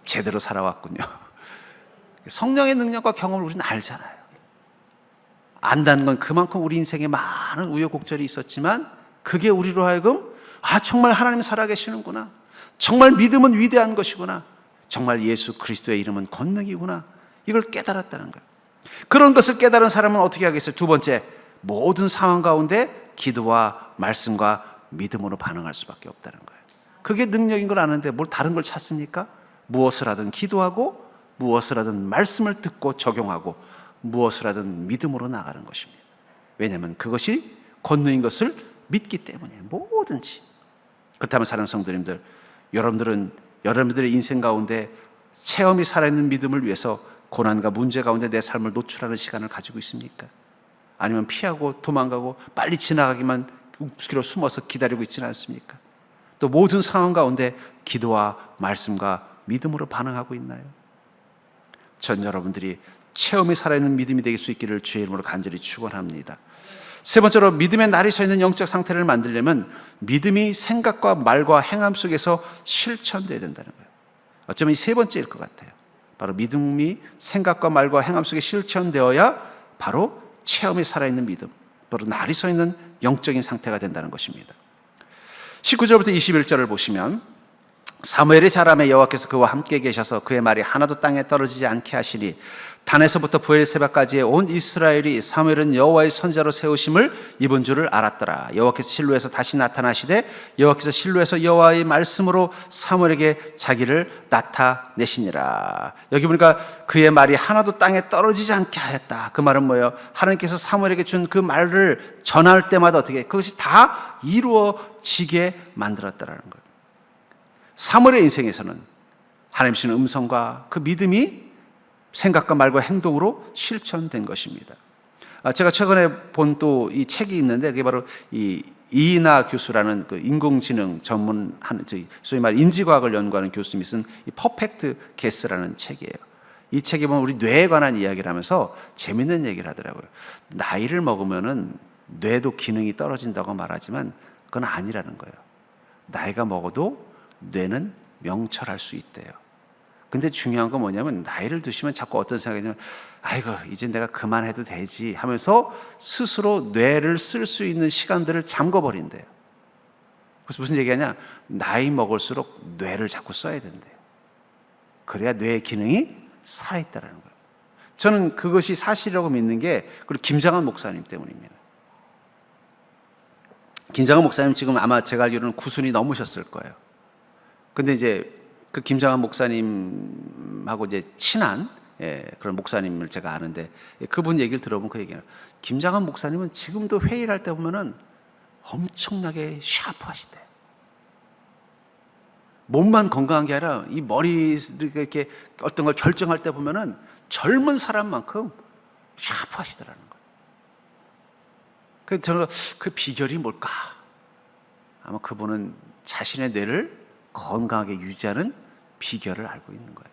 제대로 살아왔군요. 성령의 능력과 경험을 우리는 알잖아요. 안다는 건 그만큼 우리 인생에 많은 우여곡절이 있었지만 그게 우리로 하여금 정말 하나님 살아계시는구나, 정말 믿음은 위대한 것이구나, 정말 예수 그리스도의 이름은 권능이구나, 이걸 깨달았다는 거예요. 그런 것을 깨달은 사람은 어떻게 하겠어요? 두 번째, 모든 상황 가운데 기도와 말씀과 믿음으로 반응할 수밖에 없다는 거예요. 그게 능력인 걸 아는데 뭘 다른 걸 찾습니까? 무엇을 하든 기도하고, 무엇을 하든 말씀을 듣고 적용하고, 무엇을 하든 믿음으로 나가는 것입니다. 왜냐하면 그것이 권능인 것을 믿기 때문에. 뭐든지. 그렇다면 사랑하는 성도님들, 여러분들의 인생 가운데 체험이 살아있는 믿음을 위해서 고난과 문제 가운데 내 삶을 노출하는 시간을 가지고 있습니까? 아니면 피하고 도망가고 빨리 지나가기만 웃기로 숨어서 기다리고 있지는 않습니까? 또 모든 상황 가운데 기도와 말씀과 믿음으로 반응하고 있나요? 전 여러분들이 체험이 살아있는 믿음이 될 수 있기를 주의 이름으로 간절히 축원합니다. 세 번째로, 믿음의 날이 서 있는 영적 상태를 만들려면 믿음이 생각과 말과 행함 속에서 실천되어야 된다는 거예요. 어쩌면 이 세 번째일 것 같아요. 바로 믿음이 생각과 말과 행함 속에 실천되어야 바로 체험이 살아있는 믿음, 바로 날이 서 있는 영적인 상태가 된다는 것입니다. 19절부터 21절을 보시면, 사무엘이 자라매 여호와께서 그와 함께 계셔서 그의 말이 하나도 땅에 떨어지지 않게 하시니 단에서부터 브엘세바까지의 온 이스라엘이 사무엘은 여호와의 선지자로 세우심을 입은 줄을 알았더라. 여호와께서 실로에서 다시 나타나시되 여호와께서 실로에서 여호와의 말씀으로 사무엘에게 자기를 나타내시니라. 여기 보니까 그의 말이 하나도 땅에 떨어지지 않게 하였다. 그 말은 뭐예요? 하나님께서 사무엘에게 준 그 말을 전할 때마다 어떻게 그것이 다 이루어지게 만들었다라는 거예요. 사무엘의 인생에서는 하나님 주시는 음성과 그 믿음이 생각과 말과 행동으로 실천된 것입니다. 제가 최근에 본 또 이 책이 있는데 그게 바로 이 이인하 교수라는 그 인공지능 전문하는, 소위 말 인지과학을 연구하는 교수님이 쓴 이 퍼펙트 게스라는 책이에요. 이 책에 보면 우리 뇌에 관한 이야기를 하면서 재밌는 얘기를 하더라고요. 나이를 먹으면은 뇌도 기능이 떨어진다고 말하지만 그건 아니라는 거예요. 나이가 먹어도 뇌는 명철할 수 있대요. 근데 중요한 건 뭐냐면 나이를 드시면 자꾸 어떤 생각이 들면 아이고 이제 내가 그만해도 되지 하면서 스스로 뇌를 쓸 수 있는 시간들을 잠궈버린대요. 그래서 무슨 얘기하냐, 나이 먹을수록 뇌를 자꾸 써야 된대요. 그래야 뇌의 기능이 살아있다는 거예요. 저는 그것이 사실이라고 믿는 게 그리고 김장한 목사님 때문입니다. 김장한 목사님 지금 아마 제가 알기로는 90이 넘으셨을 거예요. 근데 이제 그 김장한 목사님하고 이제 친한 그런 목사님을 제가 아는데 그분 얘기를 들어보면 그 얘기예요. 김장한 목사님은 지금도 회의를 할 때 보면은 엄청나게 샤프하시대요. 몸만 건강한 게 아니라 이 머리 이렇게 어떤 걸 결정할 때 보면은 젊은 사람만큼 샤프하시더라는 거예요. 그래서 저는 그 비결이 뭘까? 아마 그분은 자신의 뇌를 건강하게 유지하는 비결을 알고 있는 거예요.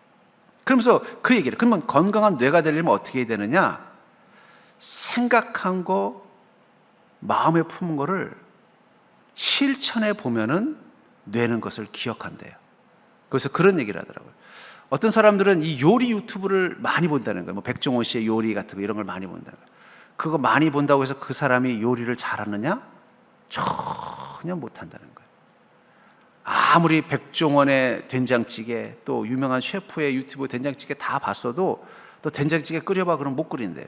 그러면서 그 얘기를, 그러면 건강한 뇌가 되려면 어떻게 해야 되느냐? 생각한 거, 마음에 품은 거를 실천해 보면은 뇌는 것을 기억한대요. 그래서 그런 얘기를 하더라고요. 어떤 사람들은 이 요리 유튜브를 많이 본다는 거예요. 뭐 백종원 씨의 요리 같은 거 이런 걸 많이 본다는 거예요. 그거 많이 본다고 해서 그 사람이 요리를 잘하느냐? 전혀 못한다는 거예요. 아무리 백종원의 된장찌개, 또 유명한 셰프의 유튜브 된장찌개 다 봤어도 또 된장찌개 끓여봐 그러면 못 끓인대요.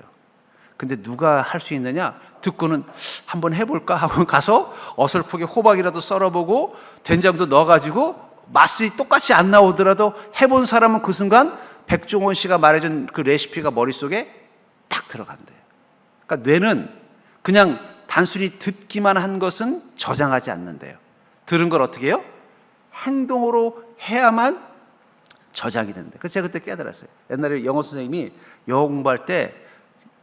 근데 누가 할 수 있느냐? 듣고는 한번 해볼까 하고 가서 어설프게 호박이라도 썰어보고 된장도 넣어가지고 맛이 똑같이 안 나오더라도 해본 사람은 그 순간 백종원 씨가 말해준 그 레시피가 머릿속에 딱 들어간대요. 그러니까 뇌는 그냥 단순히 듣기만 한 것은 저장하지 않는데요. 들은 걸 어떻게 해요? 행동으로 해야만 저장이 된대. 그래서 제가 그때 깨달았어요. 옛날에 영어 선생님이 영어 공부할 때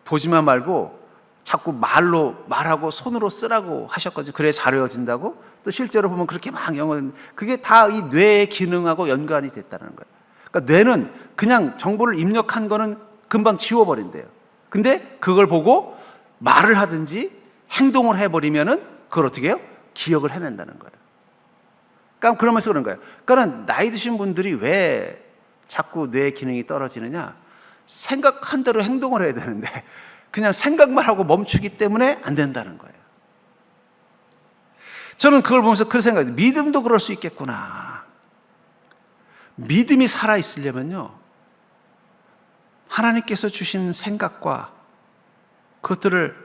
보지만 말고 자꾸 말하고 손으로 쓰라고 하셨거든요. 그래 잘 외워진다고. 또 실제로 보면 그렇게 막 영어, 그게 다 이 뇌의 기능하고 연관이 됐다는 거예요. 그러니까 뇌는 그냥 정보를 입력한 거는 금방 지워버린대요. 근데 그걸 보고 말을 하든지 행동을 해버리면은 그걸 어떻게 해요? 기억을 해낸다는 거예요. 그러니까 그러면서 그런 거예요. 그러니까 나이 드신 분들이 왜 자꾸 뇌 기능이 떨어지느냐? 생각한 대로 행동을 해야 되는데 그냥 생각만 하고 멈추기 때문에 안 된다는 거예요. 저는 그걸 보면서 그런 생각이, 믿음도 그럴 수 있겠구나. 믿음이 살아있으려면요, 하나님께서 주신 생각과 그것들을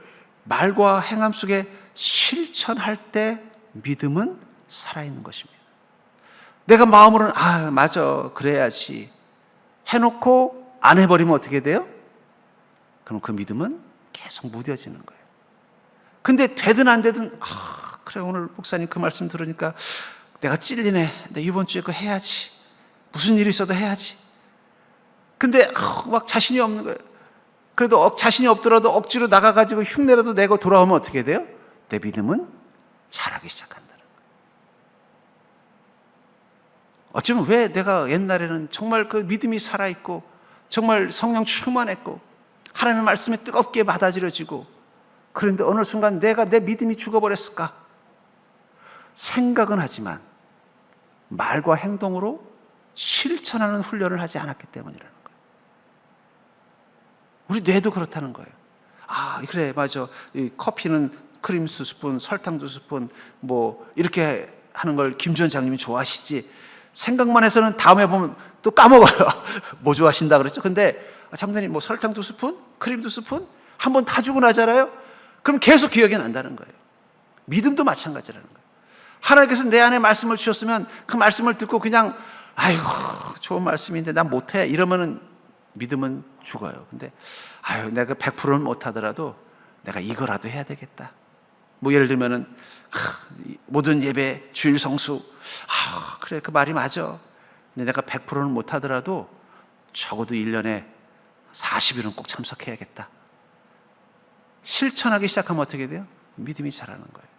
말과 행함 속에 실천할 때 믿음은 살아있는 것입니다. 내가 마음으로는 맞아 그래야지 해놓고 안 해버리면 어떻게 돼요? 그럼 그 믿음은 계속 무뎌지는 거예요. 근데 되든 안 되든 그래 오늘 목사님 그 말씀 들으니까 내가 찔리네. 내 이번 주에 그거 해야지. 무슨 일이 있어도 해야지. 근데 막 자신이 없는 거예요. 그래도 자신이 없더라도 억지로 나가가지고 흉내라도 내고 돌아오면 어떻게 돼요? 내 믿음은 자라기 시작한다는 거예요. 어쩌면 왜 내가 옛날에는 정말 그 믿음이 살아있고 정말 성령 충만했고 하나님의 말씀에 뜨겁게 받아들여지고 그런데 어느 순간 내 믿음이 죽어버렸을까? 생각은 하지만 말과 행동으로 실천하는 훈련을 하지 않았기 때문이라는 거예요. 우리 뇌도 그렇다는 거예요. 그래 맞아. 이 커피는 크림 2스푼, 설탕 2스푼 뭐 이렇게 하는 걸 김 전 장님이 좋아하시지. 생각만 해서는 다음에 보면 또 까먹어요. 뭐 좋아하신다 그랬죠? 근데 장로님 뭐 설탕 2스푼, 크림 2스푼 한번 다 주고 나잖아요. 그럼 계속 기억이 난다는 거예요. 믿음도 마찬가지라는 거예요. 하나님께서 내 안에 말씀을 주셨으면 그 말씀을 듣고 그냥 아이고 좋은 말씀인데 난 못해 이러면은 믿음은 죽어요. 근데 내가 100%는 못하더라도 내가 이거라도 해야 되겠다. 뭐 예를 들면은 모든 예배 주일 성수 그래 그 말이 맞아. 근데 내가 100%는 못하더라도 적어도 1년에 40일은 꼭 참석해야겠다. 실천하기 시작하면 어떻게 돼요? 믿음이 자라는 거예요.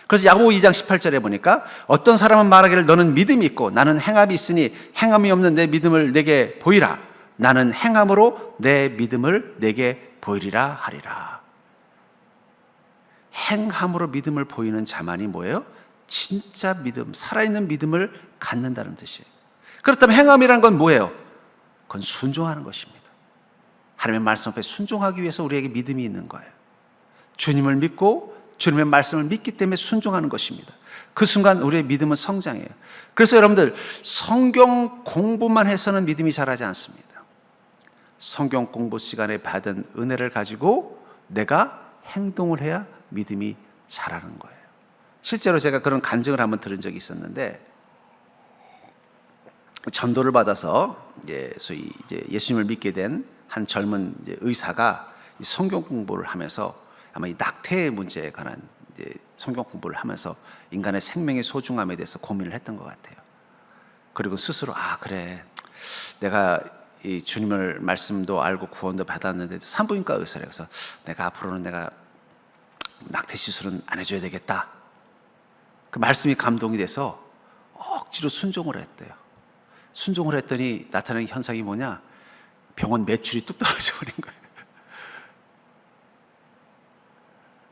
그래서 야고보 2장 18절에 보니까 어떤 사람은 말하기를 너는 믿음이 있고 나는 행함이 있으니 행함이 없는 내 믿음을 내게 보이라. 나는 행함으로 내 믿음을 내게 보이리라 하리라. 행함으로 믿음을 보이는 자만이 뭐예요? 진짜 믿음, 살아있는 믿음을 갖는다는 뜻이에요. 그렇다면 행함이란 건 뭐예요? 그건 순종하는 것입니다. 하나님의 말씀 앞에 순종하기 위해서 우리에게 믿음이 있는 거예요. 주님을 믿고 주님의 말씀을 믿기 때문에 순종하는 것입니다. 그 순간 우리의 믿음은 성장해요. 그래서 여러분들 성경 공부만 해서는 믿음이 자라지 않습니다. 성경 공부 시간에 받은 은혜를 가지고 내가 행동을 해야 믿음이 자라는 거예요. 실제로 제가 그런 간증을 한번 들은 적이 있었는데 전도를 받아서 소위 이제 예수님을 믿게 된 한 젊은 의사가 성경 공부를 하면서 아마 이 낙태 문제에 관한 이제 성경 공부를 하면서 인간의 생명의 소중함에 대해서 고민을 했던 것 같아요. 그리고 스스로 그래, 내가 이 주님을 말씀도 알고 구원도 받았는데 산부인과 의사래. 그래서 내가 앞으로는 내가 낙태 시술은 안 해줘야 되겠다. 그 말씀이 감동이 돼서 억지로 순종을 했대요. 순종을 했더니 나타나는 현상이 뭐냐? 병원 매출이 뚝 떨어져 버린 거예요.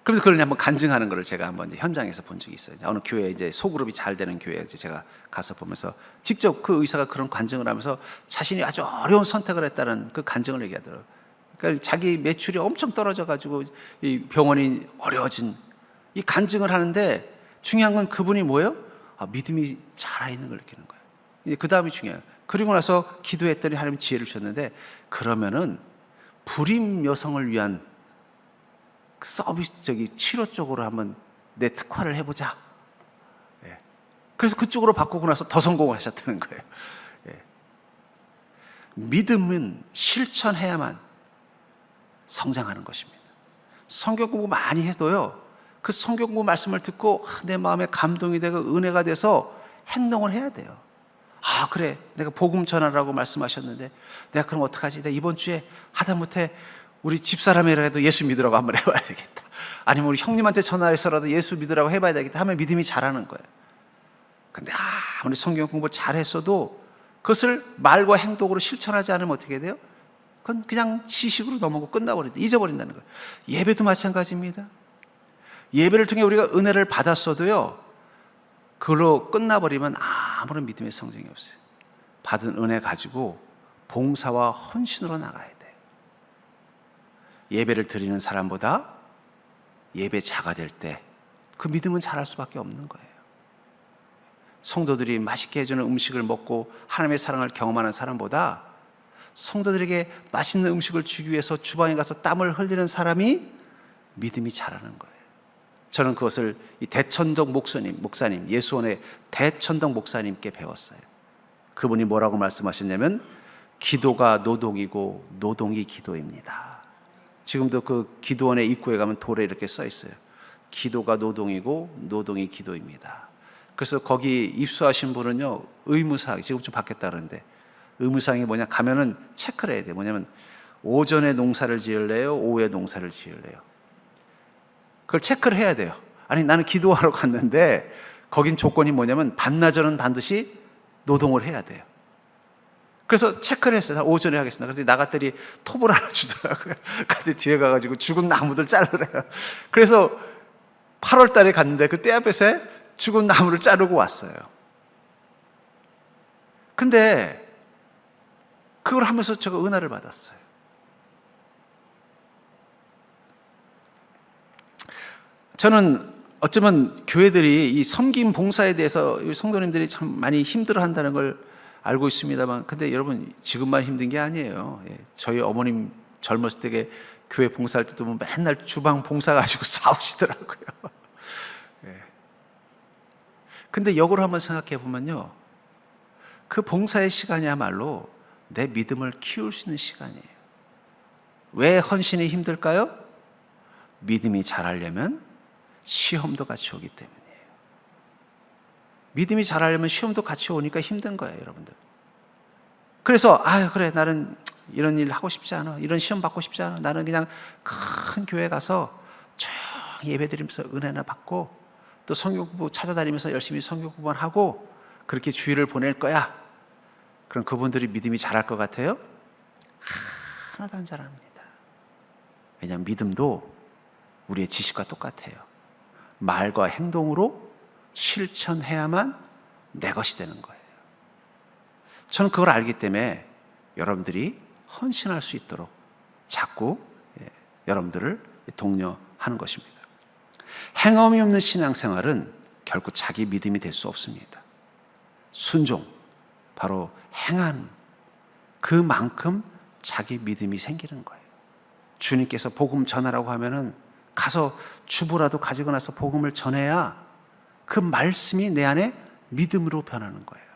그래서 그걸 한번 간증하는 거를 제가 한번 현장에서 본 적이 있어요. 어느 교회 이제 소그룹이 잘 되는 교회에 제가 가서 보면서 직접 그 의사가 그런 간증을 하면서 자신이 아주 어려운 선택을 했다는 그 간증을 얘기하더라고요. 그러니까 자기 매출이 엄청 떨어져 가지고 이 병원이 어려워진 이 간증을 하는데 중요한 건 그분이 뭐예요? 믿음이 살아있는 걸 느끼는 거예요. 그 다음이 중요해요. 그리고 나서 기도했더니 하나님 지혜를 주셨는데, 그러면은 불임 여성을 위한 서비스적인 치료 쪽으로 한번 내 특화를 해보자. 그래서 그쪽으로 바꾸고 나서 더 성공하셨다는 거예요. 믿음은 실천해야만 성장하는 것입니다. 성경 공부 많이 해도요, 그 성경 공부 말씀을 듣고 내 마음에 감동이 되고 은혜가 돼서 행동을 해야 돼요. 그래, 내가 복음 전하라고 말씀하셨는데 내가 그럼 어떡하지? 내가 이번 주에 하다못해 우리 집사람이라도 예수 믿으라고 한번 해봐야 되겠다. 아니면 우리 형님한테 전화해서라도 예수 믿으라고 해봐야 되겠다 하면 믿음이 자라는 거예요. 근데 아무리 성경 공부 잘했어도 그것을 말과 행동으로 실천하지 않으면 어떻게 돼요? 그건 그냥 지식으로 넘어가고 끝나버린다. 잊어버린다는 거예요. 예배도 마찬가지입니다. 예배를 통해 우리가 은혜를 받았어도요, 그걸로 끝나버리면 아무런 믿음의 성장이 없어요. 받은 은혜 가지고 봉사와 헌신으로 나가야 돼요. 예배를 드리는 사람보다 예배자가 될 때 그 믿음은 자랄 수밖에 없는 거예요. 성도들이 맛있게 해주는 음식을 먹고 하나님의 사랑을 경험하는 사람보다 성도들에게 맛있는 음식을 주기 위해서 주방에 가서 땀을 흘리는 사람이 믿음이 자라는 거예요. 저는 그것을 이 대천동 목사님, 예수원의 대천동 목사님께 배웠어요. 그분이 뭐라고 말씀하셨냐면, 기도가 노동이고 노동이 기도입니다. 지금도 그 기도원의 입구에 가면 돌에 이렇게 써 있어요. 기도가 노동이고 노동이 기도입니다. 그래서 거기 입수하신 분은요, 의무사항, 지금 좀 바뀌었다 그러는데, 의무사항이 뭐냐, 가면은 체크를 해야 돼요. 뭐냐면, 오전에 농사를 지을래요? 오후에 농사를 지을래요? 그걸 체크를 해야 돼요. 아니, 나는 기도하러 갔는데 거긴 조건이 뭐냐면 반나절은 반드시 노동을 해야 돼요. 그래서 체크를 했어요. 오전에 하겠습니다. 그래서 나갔더니 톱을 하나 주더라고요. 그때 뒤에 가가지고 죽은 나무들 자르래요. 그래서 8월 달에 갔는데 그 때 앞에서 죽은 나무를 자르고 왔어요. 근데 그걸 하면서 제가 은혜를 받았어요. 저는 어쩌면 교회들이 이 섬김 봉사에 대해서 성도님들이 참 많이 힘들어 한다는 걸 알고 있습니다만, 근데 여러분, 지금만 힘든 게 아니에요. 저희 어머님 젊었을 때 교회 봉사할 때도 뭐 맨날 주방 봉사 가지고 싸우시더라고요. 근데 역으로 한번 생각해 보면요, 그 봉사의 시간이야말로 내 믿음을 키울 수 있는 시간이에요. 왜 헌신이 힘들까요? 믿음이 자라려면 시험도 같이 오기 때문이에요. 믿음이 자라려면 시험도 같이 오니까 힘든 거예요, 여러분들. 그래서 그래, 나는 이런 일 하고 싶지 않아, 이런 시험 받고 싶지 않아, 나는 그냥 큰 교회 가서 조용히 예배 드리면서 은혜나 받고 또 성경 공부 찾아다니면서 열심히 성경 공부만 하고 그렇게 주일을 보낼 거야. 그럼 그분들이 믿음이 자랄 것 같아요? 하나도 안 자랍니다. 왜냐하면 믿음도 우리의 지식과 똑같아요. 말과 행동으로 실천해야만 내 것이 되는 거예요. 저는 그걸 알기 때문에 여러분들이 헌신할 수 있도록 자꾸 여러분들을 독려하는 것입니다. 행함이 없는 신앙생활은 결코 자기 믿음이 될 수 없습니다. 순종, 바로 행한 그만큼 자기 믿음이 생기는 거예요. 주님께서 복음 전하라고 하면은 가서 주부라도 가지고 나서 복음을 전해야 그 말씀이 내 안에 믿음으로 변하는 거예요.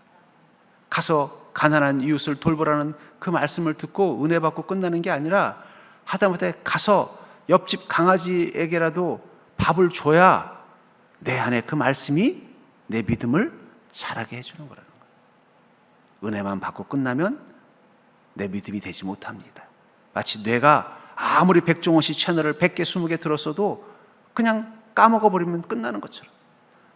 가서 가난한 이웃을 돌보라는 그 말씀을 듣고 은혜 받고 끝나는 게 아니라 하다못해 가서 옆집 강아지에게라도 밥을 줘야 내 안에 그 말씀이 내 믿음을 자라게 해주는 거라는 거예요. 은혜만 받고 끝나면 내 믿음이 되지 못합니다. 마치 뇌가 아무리 백종원 씨 채널을 100개, 20개 들었어도 그냥 까먹어버리면 끝나는 것처럼.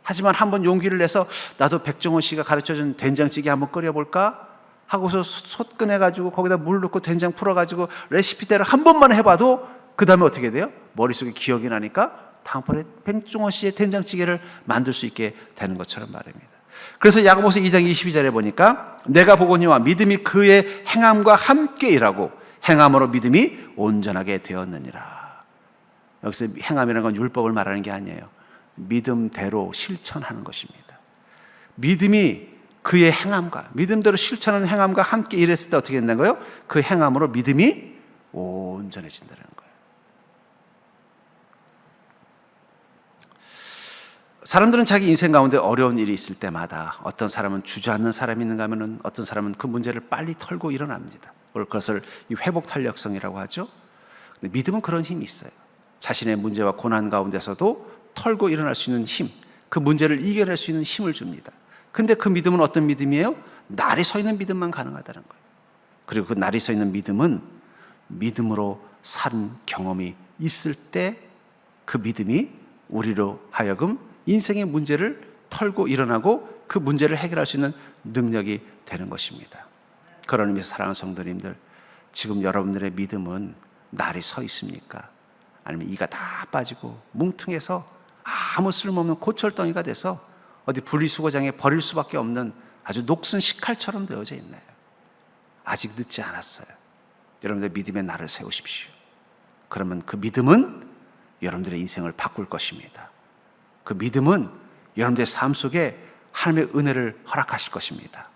하지만 한번 용기를 내서 나도 백종원 씨가 가르쳐준 된장찌개 한번 끓여볼까 하고서 솥 꺼내가지고 거기다 물 넣고 된장 풀어가지고 레시피대로 한 번만 해봐도 그 다음에 어떻게 돼요? 머릿속에 기억이 나니까 다음번에 백종원 씨의 된장찌개를 만들 수 있게 되는 것처럼 말입니다. 그래서 야고보서 2장 22절에 보니까 내가 보거니와 믿음이 그의 행함과 함께 일하고 행함으로 믿음이 온전하게 되었느니라. 여기서 행함이라는 건 율법을 말하는 게 아니에요. 믿음대로 실천하는 것입니다. 믿음이 그의 행함과, 믿음대로 실천하는 행함과 함께 일했을 때 어떻게 된다고요? 그 행함으로 믿음이 온전해진다는 거예요. 사람들은 자기 인생 가운데 어려운 일이 있을 때마다 어떤 사람은 주저앉는 사람이 있는가 하면 어떤 사람은 그 문제를 빨리 털고 일어납니다. 그것을 회복 탄력성이라고 하죠. 근데 믿음은 그런 힘이 있어요. 자신의 문제와 고난 가운데서도 털고 일어날 수 있는 힘, 그 문제를 이겨낼 수 있는 힘을 줍니다. 근데 그 믿음은 어떤 믿음이에요? 날이 서 있는 믿음만 가능하다는 거예요. 그리고 그 날이 서 있는 믿음은 믿음으로 산 경험이 있을 때 그 믿음이 우리로 하여금 인생의 문제를 털고 일어나고 그 문제를 해결할 수 있는 능력이 되는 것입니다. 그런 의미에서 사랑하는 성도님들, 지금 여러분들의 믿음은 날이 서 있습니까? 아니면 이가 다 빠지고 뭉퉁해서 아무 쓸모없는 고철덩이가 돼서 어디 분리수거장에 버릴 수밖에 없는 아주 녹슨 식칼처럼 되어져 있나요? 아직 늦지 않았어요. 여러분들 믿음의 날을 세우십시오. 그러면 그 믿음은 여러분들의 인생을 바꿀 것입니다. 그 믿음은 여러분들의 삶 속에 하나님의 은혜를 허락하실 것입니다.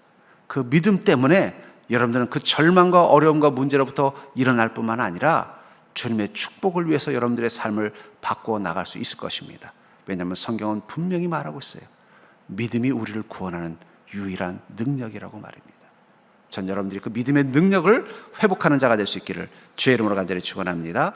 그 믿음 때문에 여러분들은 그 절망과 어려움과 문제로부터 일어날 뿐만 아니라 주님의 축복을 위해서 여러분들의 삶을 바꾸어 나갈 수 있을 것입니다. 왜냐하면 성경은 분명히 말하고 있어요. 믿음이 우리를 구원하는 유일한 능력이라고 말입니다. 전 여러분들이 그 믿음의 능력을 회복하는 자가 될 수 있기를 주의 이름으로 간절히 축원합니다.